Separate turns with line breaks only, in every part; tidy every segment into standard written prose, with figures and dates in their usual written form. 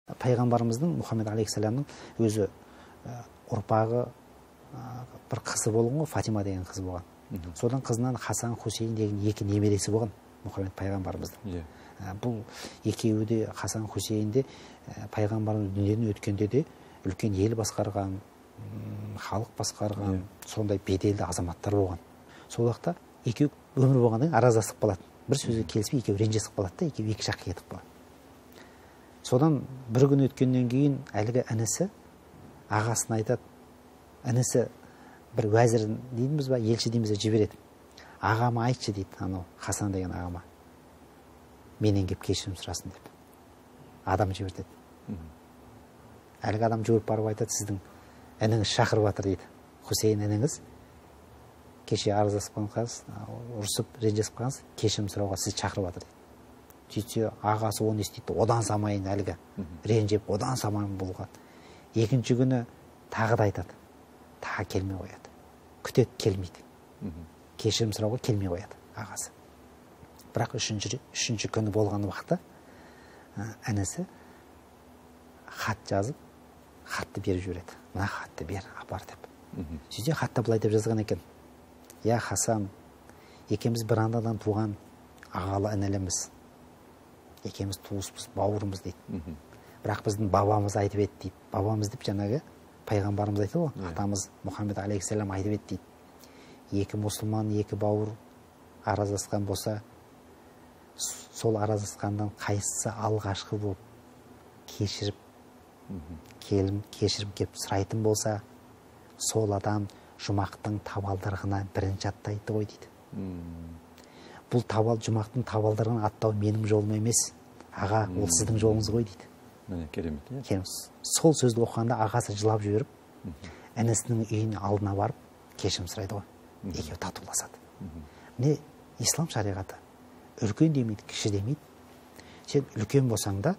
Пайғамбарымыздың Мұхаммед алейхиссаламның өзі ұрпағы бір қызы болған ғой, Фатима деген қыз болған. Содан қызынан Хасан, Хусейн деген екі немересі болған Мұхаммед пайғамбарымыздың. Бұл екеуі де, Хасан, Хусейн де пайғамбарымыз дүниеден өткенде де үлкен ел басқарған, халық басқарған, сондай беделді азаматтар болған. Сол уақытта екеуі өмір болғаннан кейін араздасып қалады. Бір сөзге келіспей екеуі ренжісіп қалады да, екеуі екі жаққа кетіп қалады. Содан бір күн өткеннен кейін әлгі інісі ағасына айтады. Інісі бір уәзір дейміз ба, елші дейміз ба, жібереді. Ағама айтшы дейді, анау Хасан деген ағама. Менен кеп кешірім сұрасын деп. Адам жібертеді. Әлгі адам жүгіріп барып айтады, сіздің ініңіз шақырып жатыр дейді. Хусейн ініңіз кеше арыздасып қалғансыз, ұрысып ренжісіп қалғансыз, кешірім сұрауға сіз шақырып жатыр дейді. Сөйтсе ағасы оны естиді, одан самайын әлгі ренжіп, одан самайын болған. Екінші күні тағы да айтады. Тағы келмей қояды. Күтеді, келмейді. Кешірім сұрауға келмей қояды ағасы. Бірақ үшінші күні болған уақытта інісі хат жазып, хатты беріп жібереді. Мына хатты бер, апар деп. Сөйтсе хатта былай деп жазған екен. Я Хасан, екеуміз бір анадан туған ағалы ініліміз. Екеуміз туыспыз, бауырымыз дейді. Бірақ біздің бабамыз айтып еді дейді. Бабамыз деп жаңағы пайғамбарымыз айтты ғой. Атамыз Мұхаммед алейхиссалам айтып еді дейді. Екі мұсылман, екі бауыр араздасқан болса, сол араздасқандан қайсысы алғашқы болып кешіріп кеп сұрайтын болса, сол адам жұмақтың табалдырығына бірінші аттайды ғой дейді. Бұл жұмақтың табалдырығын аттау менің жолым емес, аға, ол сіздің жолыңыз ғой дейді.
Керемет.
Сол сөзді оқығанда ағасы жылап жіберіп, інісінің үйіне алдына барып кешірім сұрайды ғой. Екеуі татуласады. Міне ислам шариғаты үлкен демейді, кіші демейді. Сен үлкен болсаң да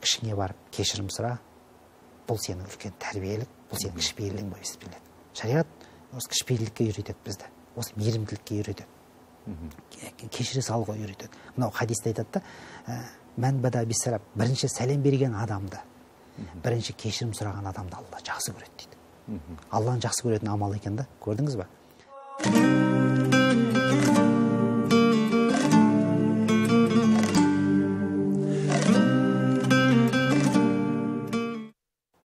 кішіңе барып кешірім сұра. Бұл сенің үлкен тәрбиелік, бұл сенің кішіпейілдің болып есептеледі. Шариғат осы кішіпейілдікке үйретеді бізді, осы мейірімділікке үйретеді. Кешіре салуға үйретеді. Мынау хадисте айтады да, мән бада биссалам, бірінші сәлем берген адамды, бірінші кешірім сұраған адамды Алла жақсы көреді дейді. Алланы жақсы көретін амал екен да, көрдіңіз ба?